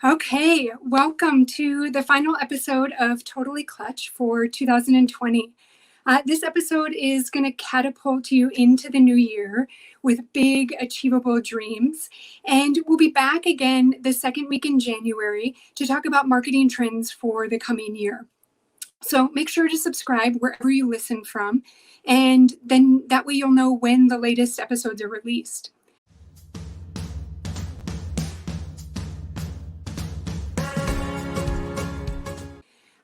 Okay, welcome to the final episode of Totally Clutch for 2020. This episode is going to catapult you into the new year with big, achievable dreams. And we'll be back again the second week in January to talk about marketing trends for the coming year. So make sure to subscribe wherever you listen from, and then that way you'll know when the latest episodes are released.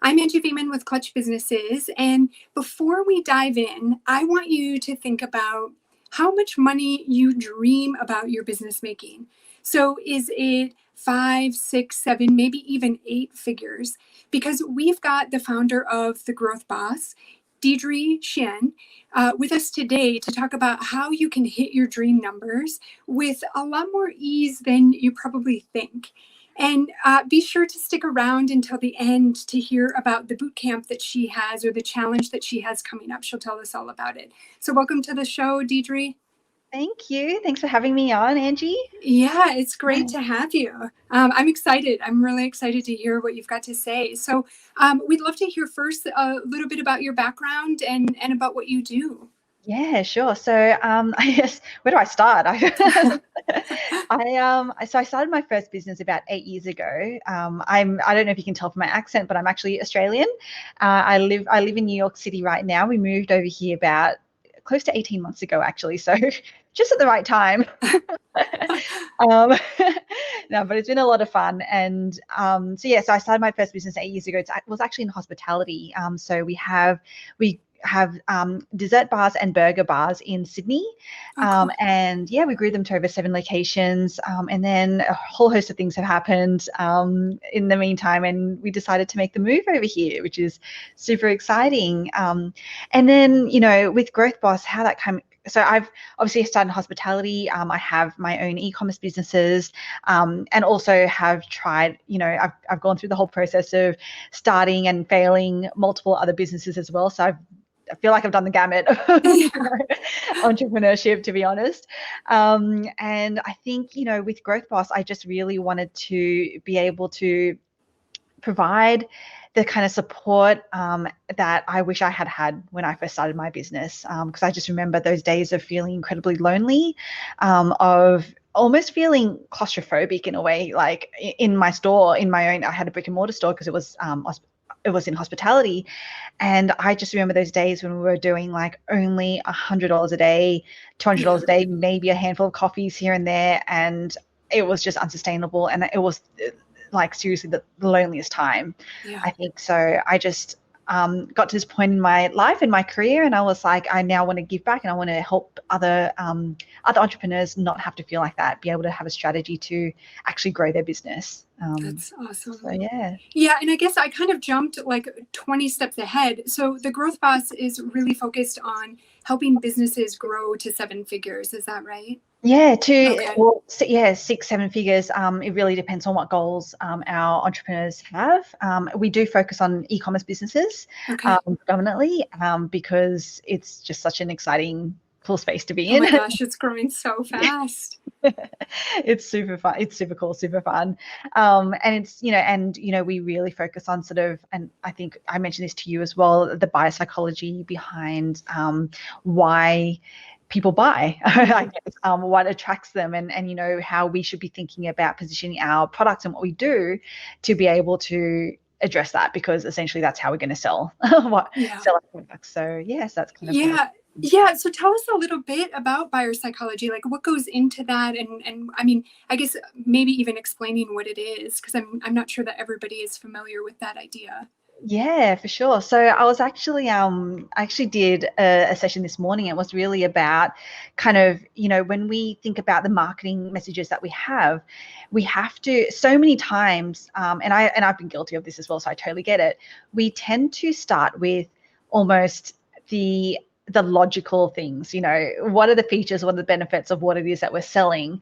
I'm Angie Veman with Clutch Businesses, and before we dive in, I want you to think about how much money you dream about your business making. So is it 5, 6, 7, maybe even 8 figures? Because we've got the founder of The Growth Boss, Deirdre Tshien, with us today to talk about how you can hit your dream numbers with a lot more ease than you probably think. And be sure to stick around until the end to hear about the bootcamp that she has, or the challenge that she has coming up. She'll tell us all about it. So welcome to the show, Deirdre. Thank you. Thanks for having me on, Angie. Yeah, it's great to have you. I'm excited. I'm really excited to hear what you've got to say. So we'd love to hear first a little bit about your background and about what you do. Yeah, sure. So I guess, where do I start? I started my first business about 8 years ago. I don't know if you can tell from my accent, but I'm actually Australian. I live in New York City right now. We moved over here about close to 18 months ago, actually. So just at the right time. No, but it's been a lot of fun. And so I started my first business 8 years ago. It was actually in hospitality. So we have dessert bars and burger bars in Sydney. Cool. And we grew them to over 7 locations. And then a whole host of things have happened in the meantime. And we decided to make the move over here, which is super exciting. And then, with Growth Boss, how that came. So I've obviously started in hospitality. I have my own e-commerce businesses, and also have tried, I've gone through the whole process of starting and failing multiple other businesses as well. So I feel like I've done the gamut of entrepreneurship, to be honest. And I think, with Growth Boss, I just really wanted to be able to provide the kind of support that I wish I had had when I first started my business, because I just remember those days of feeling incredibly lonely, of almost feeling claustrophobic in a way. Like in my store, I had a brick and mortar store because it was in hospitality. And I just remember those days when we were doing like only $100 a day, $200 a day, maybe a handful of coffees here and there. And it was just unsustainable. And it was like seriously the loneliest time, I think. So I just got to this point in my life, in my career, and I was like, I now want to give back, and I want to help other entrepreneurs not have to feel like that, be able to have a strategy to actually grow their business. That's awesome. So, yeah, and I guess I kind of jumped like 20 steps ahead. So the Growth Boss is really focused on helping businesses grow to 7 figures. Is that right? Yeah, 6, 7 figures. It really depends on what goals our entrepreneurs have. We do focus on e-commerce businesses predominantly, because it's just such an exciting, cool space to be in. Oh my gosh, it's growing so fast. It's super fun. It's super cool, super fun. And it's, we really focus on sort of, and I think I mentioned this to you as well, the biopsychology behind why people buy, I guess, what attracts them, and how we should be thinking about positioning our products and what we do to be able to address that, because essentially that's how we're going to sell our products. So yes, that's kind of so tell us a little bit about biopsychology, like what goes into that, and I mean, I guess maybe even explaining what it is, because I'm not sure that everybody is familiar with that idea. Yeah, for sure. So I was actually did a session this morning. It was really about kind of, when we think about the marketing messages that we have to, so many times, and I've been guilty of this as well, so I totally get it. We tend to start with almost the logical things, what are the features, what are the benefits of what it is that we're selling,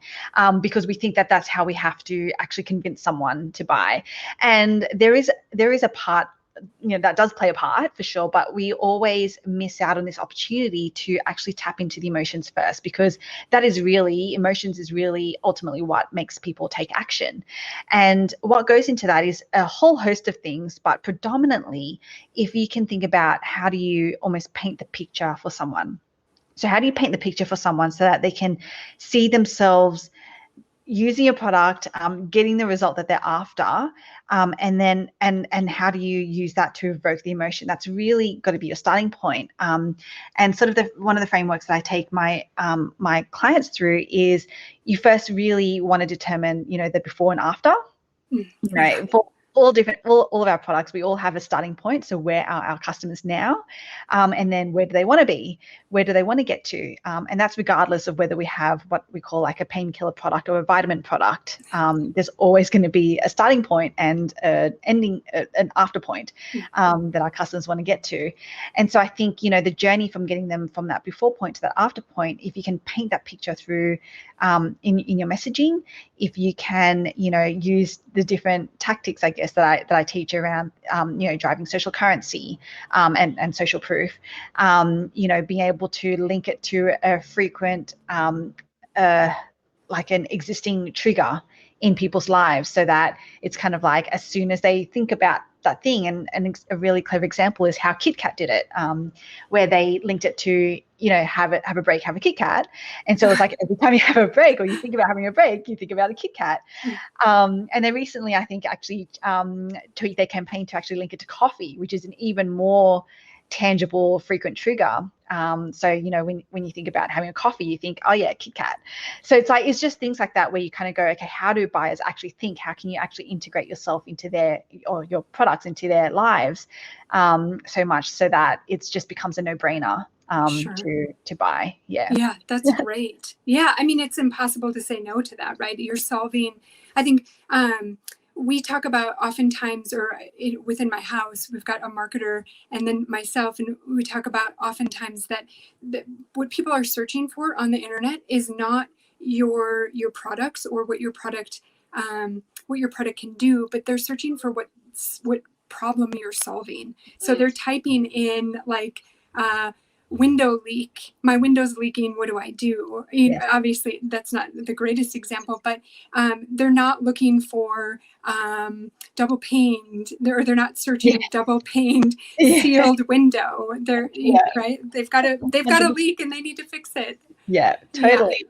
because we think that that's how we have to actually convince someone to buy. And there is a part that does play a part for sure, but we always miss out on this opportunity to actually tap into the emotions first, because emotions is really ultimately what makes people take action. And what goes into that is a whole host of things, but predominantly, if you can think about how do you almost paint the picture for someone. So how do you paint the picture for someone so that they can see themselves using your product, getting the result that they're after, and how do you use that to evoke the emotion? That's really got to be your starting point. And sort of one of the frameworks that I take my clients through is you first really want to determine, the before and after. For all of our products, we all have a starting point. So where are our customers now? And then where do they want to be? Where do they want to get to? And that's regardless of whether we have what we call like a painkiller product or a vitamin product. There's always going to be a starting point and an after point that our customers want to get to. And so I think, the journey from getting them from that before point to that after point, if you can paint that picture through in your messaging, if you can, use the different tactics, I guess, that I teach around, driving social currency and social proof, being able to link it to a frequent, like an existing trigger in people's lives, so that it's kind of like as soon as they think about that thing, and a really clever example is how Kit Kat did it, where they linked it to, have a break, have a Kit Kat. And so it's like every time you have a break or you think about having a break, you think about a Kit Kat. And they recently, I think, actually tweaked their campaign to actually link it to coffee, which is an even more tangible, frequent trigger. So, when you think about having a coffee, you think, oh yeah, Kit Kat. So it's just things like that where you kind of go, okay, how do buyers actually think? How can you actually integrate yourself into your products into their lives so much so that it just becomes a no-brainer to buy. Yeah, that's great. Yeah, I mean, it's impossible to say no to that, right? You're solving, I think, we talk about oftentimes, within my house, we've got a marketer and then myself, and we talk about oftentimes that what people are searching for on the internet is not your products or what your product can do, but they're searching for what problem you're solving. So they're typing in like, window leak, my window's leaking, what do I do? Obviously that's not the greatest example, but they're not looking for double paned, they're not searching double paned sealed window. They're right, they've got a leak and they need to fix it. Totally.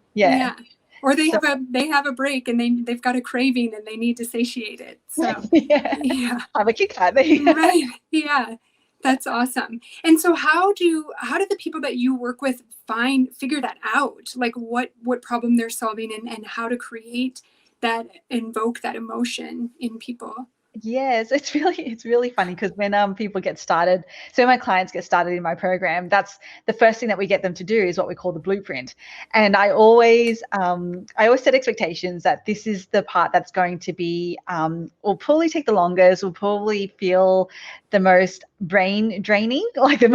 Or they have a break and they've got a craving and they need to satiate it. So have a Kit Kat. Right. Yeah. That's awesome. And so how do the people that you work with figure that out? Like what problem they're solving and how to invoke that emotion in people? Yes, it's really funny because when people get started, so my clients get started in my program, that's the first thing that we get them to do is what we call the blueprint. And I always set expectations that this is the part that's going to be will probably take the longest, will probably feel the most brain draining, like they're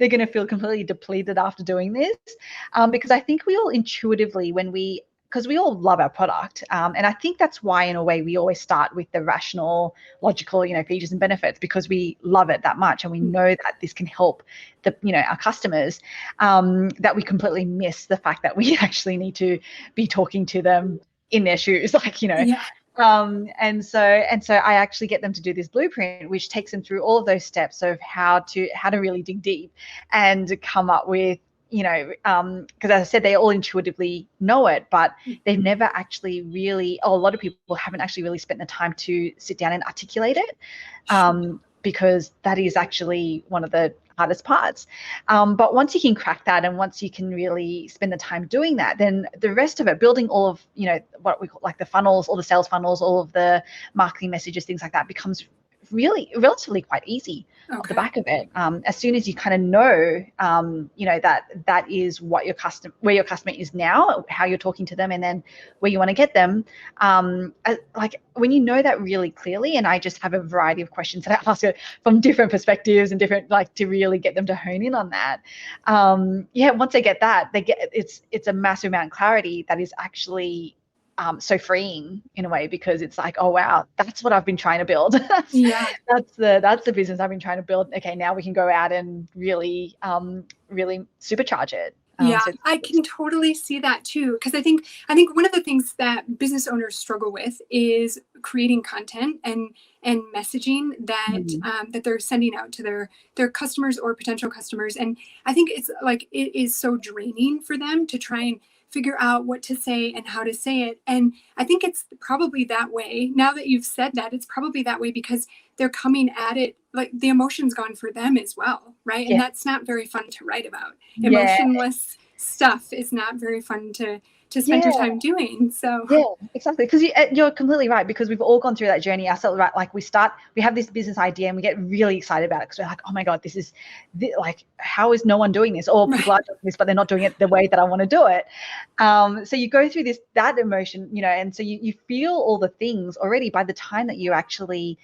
going to feel completely depleted after doing this, because I think we all intuitively, because we all love our product. And I think that's why, in a way, we always start with the rational, logical, features and benefits, because we love it that much and we know that this can help our customers, that we completely miss the fact that we actually need to be talking to them in their shoes, and so I actually get them to do this blueprint, which takes them through all of those steps of how to really dig deep and come up with, because as I said, they all intuitively know it, but they've never actually really, a lot of people haven't actually really spent the time to sit down and articulate it, because that is actually one of the hardest parts. But once you can crack that, and once you can really spend the time doing that, then the rest of it, building all of, what we call like the funnels, all the sales funnels, all of the marketing messages, things like that, becomes really relatively quite easy off the back of it. As soon as you kind of know, that is what where your customer is now, how you're talking to them, and then where you want to get them. Like when you know that really clearly, and I just have a variety of questions that I ask from different perspectives and different, to really get them to hone in on that. Once they get that, it's a massive amount of clarity that is actually so freeing in a way, because it's like, oh wow, that's what I've been trying to build. Yeah. That's the business I've been trying to build. Okay, now we can go out and really supercharge it. Yeah, So I can totally see that too. Because I think one of the things that business owners struggle with is creating content and messaging that that they're sending out to their customers or potential customers. And I think it's like it is so draining for them to try and figure out what to say and how to say it. And I think it's probably that way. Now that you've said that, it's probably that way because they're coming at it like the emotion's gone for them as well, right? And that's not very fun to write about. yeah, Emotionless stuff is not very fun to spend yeah. your time doing. So Yeah, exactly. Because you're completely right. Because we've all gone through that journey ourselves, right? Like we have this business idea and we get really excited about it because we're like, oh my God, like, how is no one doing this? Or people are doing this, but they're not doing it the way that I want to do it. So you go through that emotion, and so you feel all the things already by the time that you actually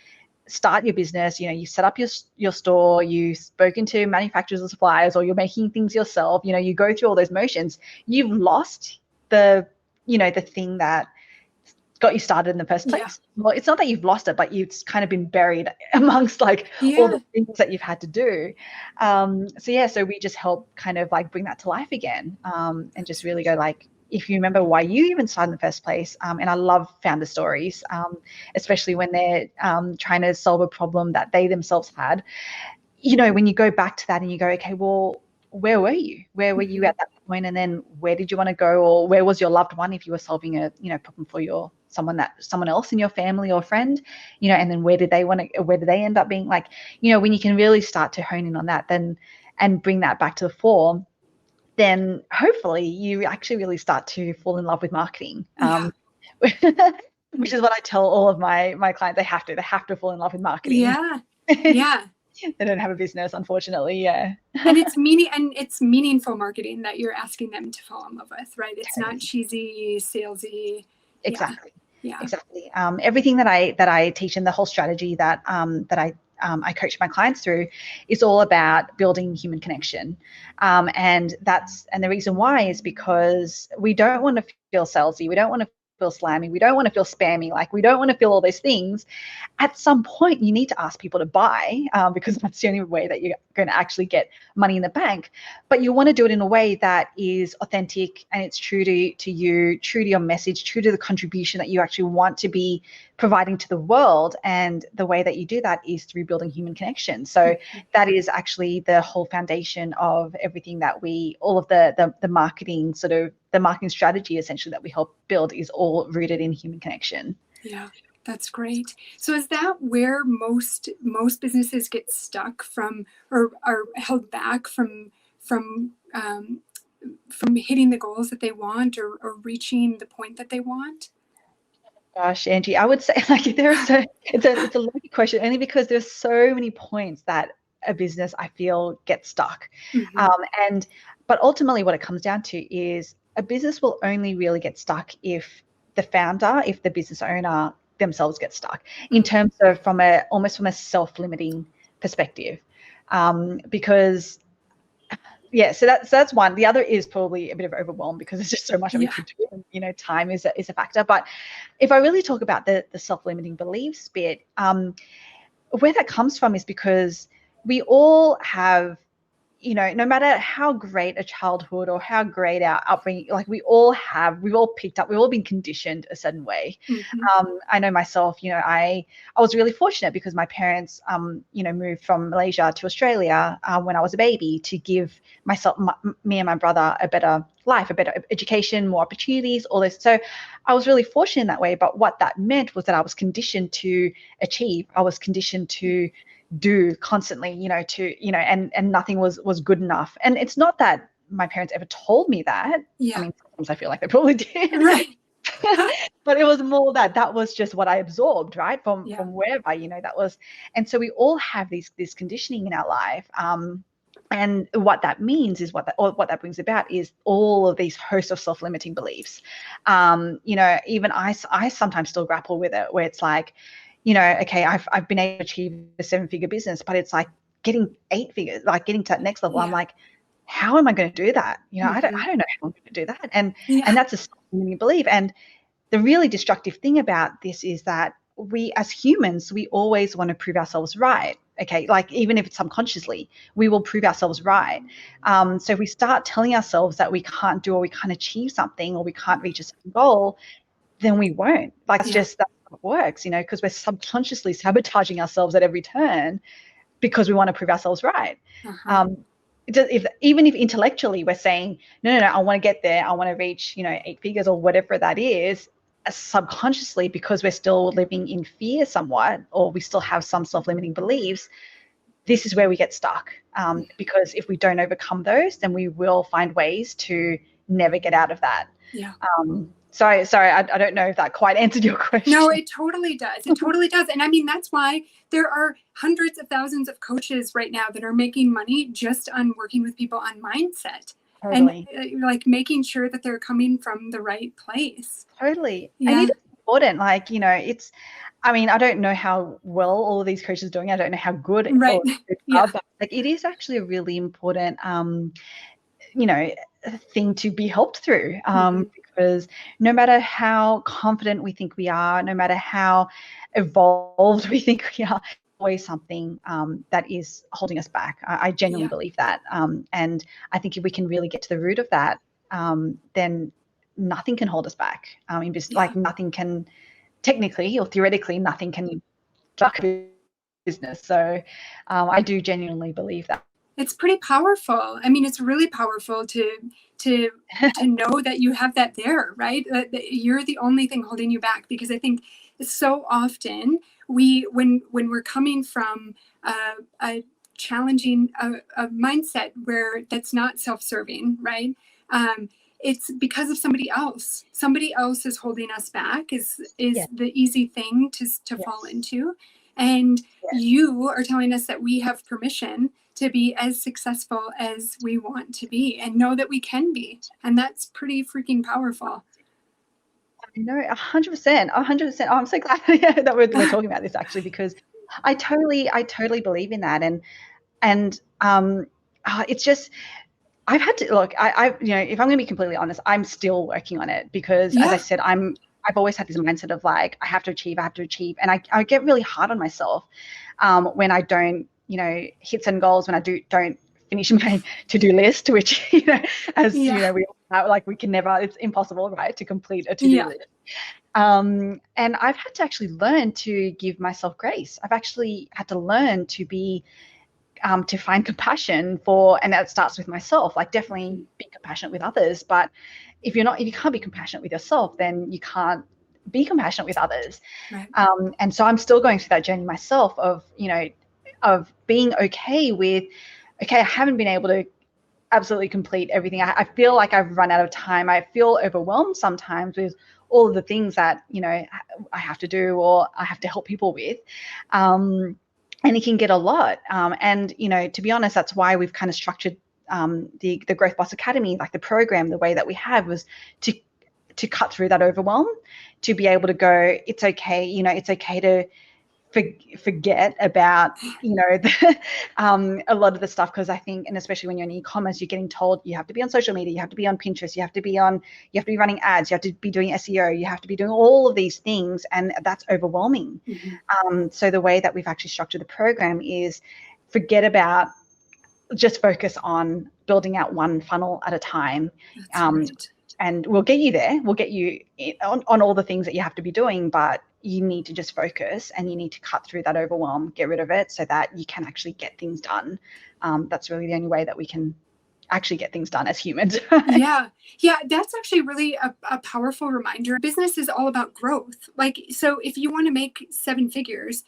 start your business. You set up your store, you've spoken to manufacturers or suppliers, or you're making things yourself. You go through all those motions. You've lost the thing that got you started in the first place. Yeah. Well, it's not that you've lost it, but you've kind of been buried amongst like all the things that you've had to do. So we just help kind of like bring that to life again, and just really go like, if you remember why you even started in the first place. And I love founder stories, especially when they're trying to solve a problem that they themselves had. When you go back to that and you go, okay, well, where were you? Where were you at that point? And then where did you want to go? Or where was your loved one if you were solving a problem for someone else in your family or friend? And then where did they end up being? Like, when you can really start to hone in on that, then and bring that back to the fore, then hopefully you actually really start to fall in love with marketing. Which is what I tell all of my clients. They have to fall in love with marketing. Yeah. They don't have a business, unfortunately. Yeah. And it's meaningful marketing that you're asking them to fall in love with, right? It's not cheesy, salesy. Exactly. Yeah. Exactly. Everything that I teach, and the whole strategy that I coach my clients through is all about building human connection. And the reason why is because we don't want to feel salesy. We don't want to feel slammy. We don't want to feel spammy. Like, we don't want to feel all those things. At some point, you need to ask people to buy, because that's the only way that you're going to actually get money in the bank. But you want to do it in a way that is authentic and it's true to you, true to your message, true to the contribution that you actually want to be providing to the world. And the way that you do that is through building human connection. So that is actually the whole foundation of everything that all of the marketing the marketing strategy essentially that we help build is all rooted in human connection. Yeah. That's great. So is that where most businesses get stuck from, or are held back from hitting the goals that they want, or reaching the point that they want? Gosh, Angie, I would say like it's a lucky question, only because there's so many points that a business, I feel, gets stuck. But ultimately what it comes down to is a business will only really get stuck if the business owner themselves get stuck, in terms of almost from a self-limiting perspective, because so that's one. The other is probably a bit of overwhelm, because there's just so much that we could do, and time is a factor. But if I really talk about the self-limiting beliefs bit, where that comes from is because we all have, no matter how great a childhood or how great our upbringing, like we've all picked up, we've all been conditioned a certain way. I know myself, I was really fortunate because my parents, moved from Malaysia to Australia when I was a baby, to give me and my brother a better life, a better education, more opportunities, all this. So I was really fortunate in that way. But what that meant was that I was conditioned to achieve. I was conditioned to do constantly, and nothing was good enough. And it's not that my parents ever told me that. I mean, sometimes I feel like they probably did. Right. But it was more that was just what I absorbed, right? From wherever, that was. And so we all have this conditioning in our life. And what that means is what that brings about is all of these hosts of self-limiting beliefs. Even I sometimes still grapple with it, where it's like, okay, I've been able to achieve a 7-figure business, but it's like getting 8 figures, like getting to that next level. I'm like, how am I going to do that? I don't know how I'm going to do that. And that's a self-limiting belief. And the really destructive thing about this is that we as humans, we always want to prove ourselves right. Okay, like even if it's subconsciously, we will prove ourselves right. So if we start telling ourselves that we can't do or we can't achieve something or we can't reach a certain goal, then we won't. Like that's how it works, because we're subconsciously sabotaging ourselves at every turn because we want to prove ourselves right. Even if intellectually we're saying, no, I want to get there, I want to reach, 8 figures or whatever that is, subconsciously, because we're still living in fear somewhat, or we still have some self-limiting beliefs, this is where we get stuck. Because if we don't overcome those, then we will find ways to never get out of that. Yeah. Sorry, I don't know if that quite answered your question. No, it totally does. It totally does. And I mean, that's why there are hundreds of thousands of coaches right now that are making money just on working with people on mindset. Totally. And like making sure that they're coming from the right place. Totally. Yeah. And it is important. Like, I don't know how well all of these coaches are doing. I don't know how good right. all of them are, but like it is actually a really important thing to be helped through, because no matter how confident we think we are, no matter how evolved we think we are, always something that is holding us back. I genuinely believe that. And I think if we can really get to the root of that, then nothing can hold us back. Like nothing can, technically or theoretically, nothing can block business. So I do genuinely believe that. It's pretty powerful. I mean, it's really powerful to know that you have that there, right? That you're the only thing holding you back. Because I think so often when we're coming from a challenging a mindset where that's not self-serving, right? It's because of somebody else. Somebody else is holding us back is the easy thing to fall into. And you are telling us that we have permission to be as successful as we want to be and know that we can be. And that's pretty freaking powerful. No, 100%. 100%. Oh, I'm so glad that we're talking about this actually, because I totally believe in that. And it's just, I've had to look, if I'm going to be completely honest, I'm still working on it because as I said, I've always had this mindset of like, I have to achieve. And I get really hard on myself when I don't, hit certain goals, when I don't finish my to-do list, which, as we all like, we can never, it's impossible, right, to complete a to-do list. And I've had to actually learn to give myself grace. I've actually had to learn to be, to find compassion for, and that starts with myself, like definitely be compassionate with others. But if you can't be compassionate with yourself, then you can't be compassionate with others. Right. And so I'm still going through that journey myself of, of being okay with, okay, I haven't been able to absolutely complete everything. I feel like I've run out of time. I feel overwhelmed sometimes with all of the things that, I have to do or I have to help people with. And it can get a lot. And, to be honest, that's why we've kind of structured the Growth Boss Academy, like the program, the way that we have was to cut through that overwhelm, to be able to go, it's okay, it's okay to forget about, a lot of the stuff, because I think, and especially when you're in e-commerce, you're getting told you have to be on social media, you have to be on Pinterest, you have to be running ads, you have to be doing SEO, you have to be doing all of these things, and that's overwhelming. So the way that we've actually structured the program is forget about, just focus on building out one funnel at a time. And we'll get you there. We'll get you on all the things that you have to be doing, but you need to just focus and you need to cut through that overwhelm, get rid of it so that you can actually get things done. That's really the only way that we can actually get things done as humans. Yeah, that's actually really a powerful reminder. Business is all about growth. Like, so if you want to make 7 figures,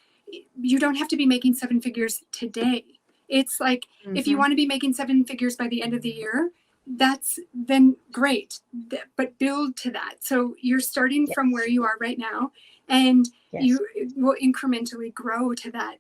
you don't have to be making 7 figures today. It's like, if you want to be making 7 figures by the end of the year, that's then great, but build to that. So you're starting from where you are right now, and you will incrementally grow to that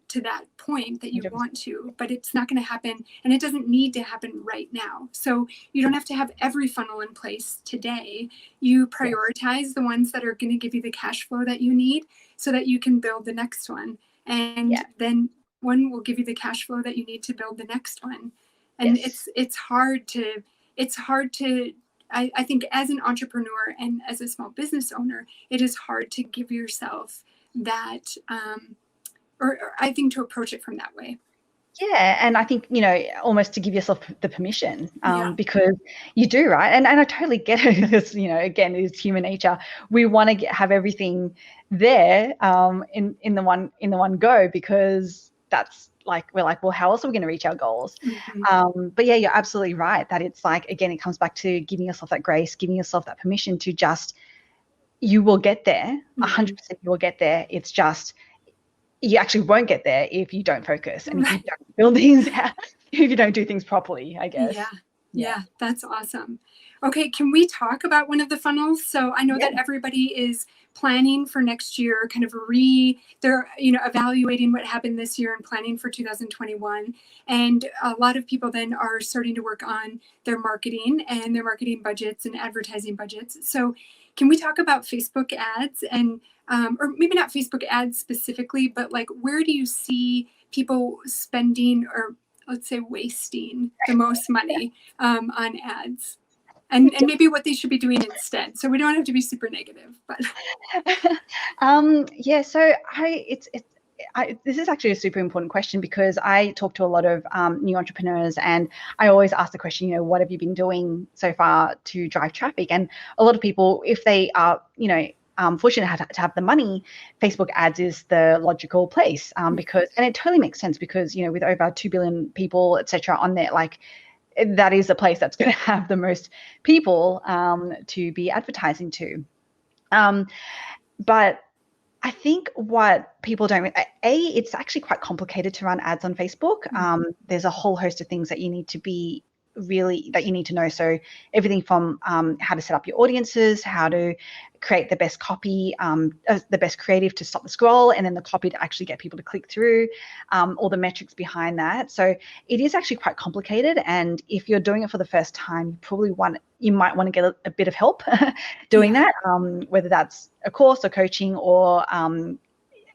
point that you 100%. want to, but it's not going to happen, and it doesn't need to happen right now. So you don't have to have every funnel in place today. You prioritize the ones that are going to give you the cash flow that you need so that you can build the next one, and then one will give you the cash flow that you need to build the next one. And it's hard to I think as an entrepreneur and as a small business owner, it is hard to give yourself that, or I think to approach it from that way. Yeah, and I think, almost to give yourself the permission, Yeah. because you do, right? And I totally get it because, again, it's human nature. We want to have everything there, in the one go, because that's like, we're like, well, how else are we going to reach our goals? Mm-hmm. But yeah, you're absolutely right that it's like, again, it comes back to giving yourself that grace, giving yourself that permission to just, you will get there, Mm-hmm. 100% you will get there. It's just, you actually won't get there if you don't focus and if you Right. don't build things out, if you don't do things properly, I Yeah. guess. Yeah. That's awesome. Okay. Can we talk about one of the funnels? So I know Yeah. that everybody is planning for next year, kind of they're, evaluating what happened this year and planning for 2021. And a lot of people then are starting to work on their marketing and their marketing budgets and advertising budgets. So can we talk about Facebook ads and, or maybe not Facebook ads specifically, but like, where do you see people spending, or let's say wasting the most money on ads, and maybe what they should be doing instead? So we don't have to be super negative, but Yeah, so this is actually a super important question because I talk to a lot of new entrepreneurs, and I always ask the question, what have you been doing so far to drive traffic? And a lot of people, if they are, fortunate to have the money, Facebook ads is the logical place, because, and it totally makes sense because, with over 2 billion people, etc., on there, like, that is a place that's going to have the most people to be advertising to. But I think what people don't, it's actually quite complicated to run ads on Facebook. There's a whole host of things that you need to know. So everything from how to set up your audiences, how to create the best copy, the best creative to stop the scroll, and then the copy to actually get people to click through, all the metrics behind that. So it is actually quite complicated. And if you're doing it for the first time, you might want to get a bit of help doing that, whether that's a course or coaching or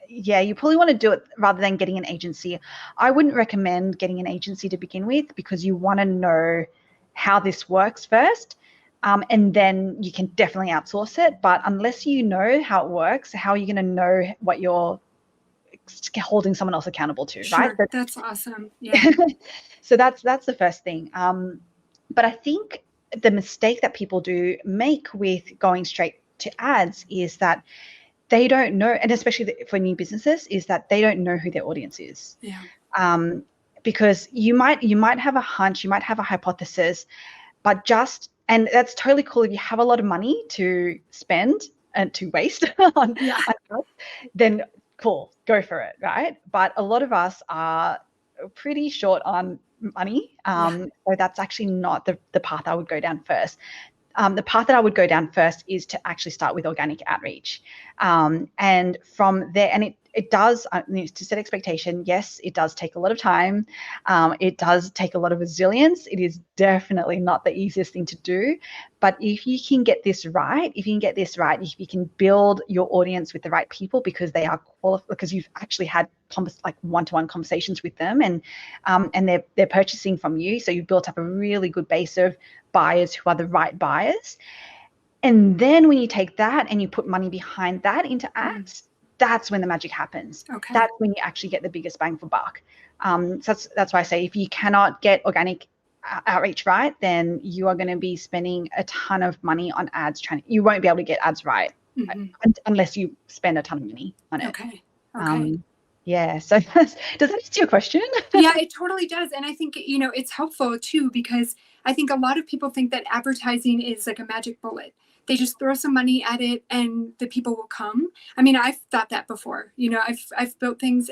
you probably want to do it rather than getting an agency. I wouldn't recommend getting an agency to begin with because you want to know how this works first, and then you can definitely outsource it. But unless you know how it works, how are you going to know what you're holding someone else accountable to, right? Sure, that's awesome. Yeah. So that's the first thing. But I think the mistake that people do make with going straight to ads is that they don't know, and especially for new businesses, is that they don't know who their audience is. Yeah. Because you might have a hunch, you might have a hypothesis, but and that's totally cool if you have a lot of money to spend and to waste on ads, then cool, go for it, right? But a lot of us are pretty short on money, so that's actually not the path I would go down first. The path that I would go down first is to actually start with organic outreach. And from there, and it does, to set expectation, yes, it does take a lot of time. It does take a lot of resilience. It is definitely not the easiest thing to do. But if you can get this right, if you can build your audience with the right people because they are qualified, because you've actually had like one-to-one conversations with them, and they're purchasing from you. So you've built up a really good base of buyers who are the right buyers. And then when you take that and you put money behind that into ads, that's when the magic happens. Okay. That's when you actually get the biggest bang for buck. So that's why I say if you cannot get organic outreach right, then you are going to be spending a ton of money on ads. You won't be able to get ads right unless you spend a ton of money on it. Okay. Yeah. So does that answer your question? Yeah, it totally does. And I think, it's helpful too, because I think a lot of people think that advertising is like a magic bullet. They just throw some money at it and the people will come. I mean, I've thought that before. I've built things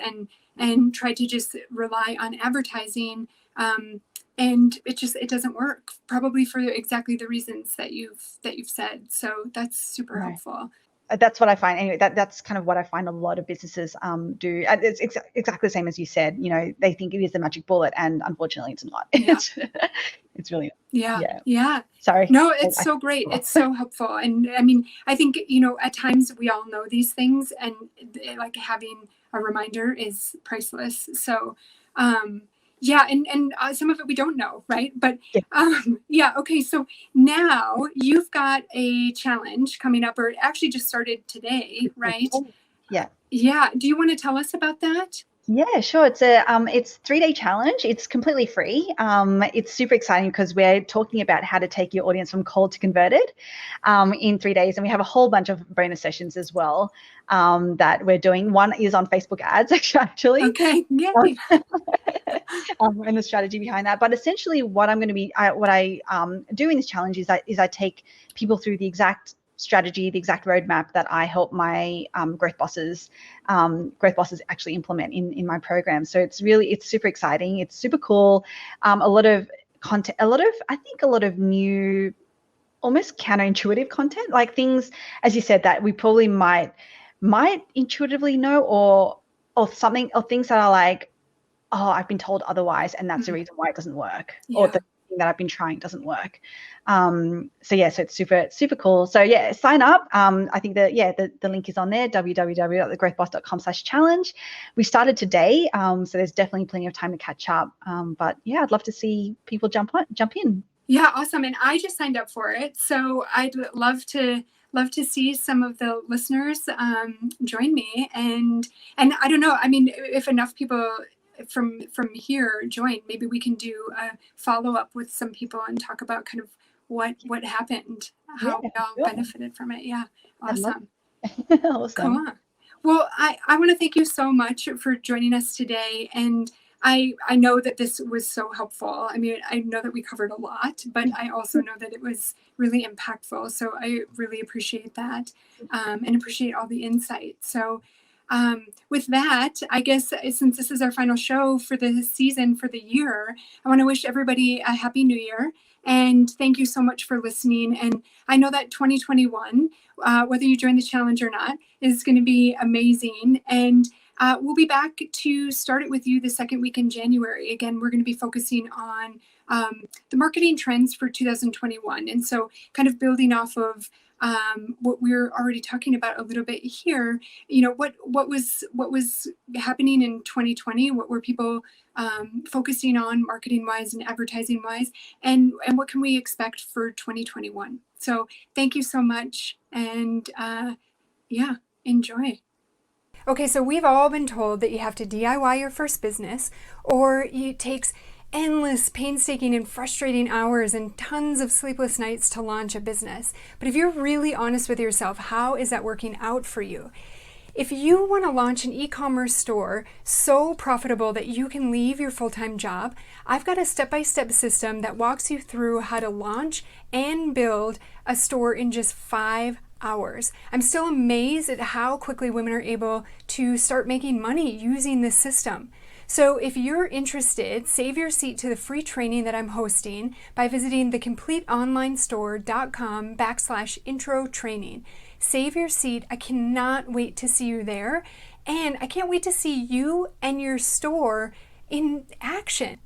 and tried to just rely on advertising. And it doesn't work, probably for exactly the reasons that you've said. So that's super helpful. That's what I find anyway. That's kind of what I find a lot of businesses do. It's exactly the same as you said. They think it is the magic bullet, and unfortunately, it's not. Yeah. It's really not. Yeah. Sorry. No, it's so great. It's so helpful, and I mean, I think at times we all know these things, and like having a reminder is priceless. So, Yeah, and some of it we don't know, right? But Yeah. yeah, okay. So now you've got a challenge coming up, or it actually just started today, right? Yeah. Yeah. Do you want to tell us about that? Yeah, sure. It's 3-day challenge. It's completely free. It's super exciting because we're talking about how to take your audience from cold to converted in 3 days, and we have a whole bunch of bonus sessions as well that we're doing. One is on Facebook ads, actually. Okay. Yay. And the strategy behind that. But essentially, what I'm going to be, what I do in this challenge is I take people through the exact strategy, the exact roadmap that I help my growth bosses actually implement in my program. So it's super exciting. It's super cool. A lot of content, a lot of new, almost counterintuitive content, like things, as you said, that we probably might intuitively know, or something, or things that are like, oh, I've been told otherwise, and that's the reason why it doesn't work, or Yeah. the thing that I've been trying doesn't work. So yeah, so it's super cool. So yeah, sign up. I think that the link is on there, www.thegrowthboss.com/challenge. We started today, so there's definitely plenty of time to catch up. But yeah, I'd love to see people jump in. Yeah, awesome. And I just signed up for it, so I'd love to see some of the listeners join me. And I don't know. I mean, if enough people from here join, maybe we can do a follow up with some people and talk about kind of what happened, Yeah, how we all sure. benefited from it. Yeah, I'd love awesome. it. Awesome. Cool. Well, I want to thank you so much for joining us today. And I know that this was so helpful. I mean, I know that we covered a lot, but I also know that it was really impactful. So I really appreciate that and appreciate all the insight. So with that, I guess since this is our final show for the season, for the year, I want to wish everybody a happy new year. And thank you so much for listening. And I know that 2021, whether you join the challenge or not, is going to be amazing. And we'll be back to start it with you the second week in January. Again, we're going to be focusing on the marketing trends for 2021. And so kind of building off of what we're already talking about a little bit here, you know, what was happening in 2020, what were people focusing on marketing wise and advertising wise, and what can we expect for 2021. So thank you so much, and yeah, enjoy. Okay, so we've all been told that you have to DIY your first business, or it takes endless, painstaking, and frustrating hours and tons of sleepless nights to launch a business. But if you're really honest with yourself, how is that working out for you? If you want to launch an e-commerce store so profitable that you can leave your full-time job, I've got a step-by-step system that walks you through how to launch and build a store in just 5 hours. I'm still amazed at how quickly women are able to start making money using this system. So if you're interested, save your seat to the free training that I'm hosting by visiting thecompleteonlinestore.com/intro training. Save your seat. I cannot wait to see you there. And I can't wait to see you and your store in action.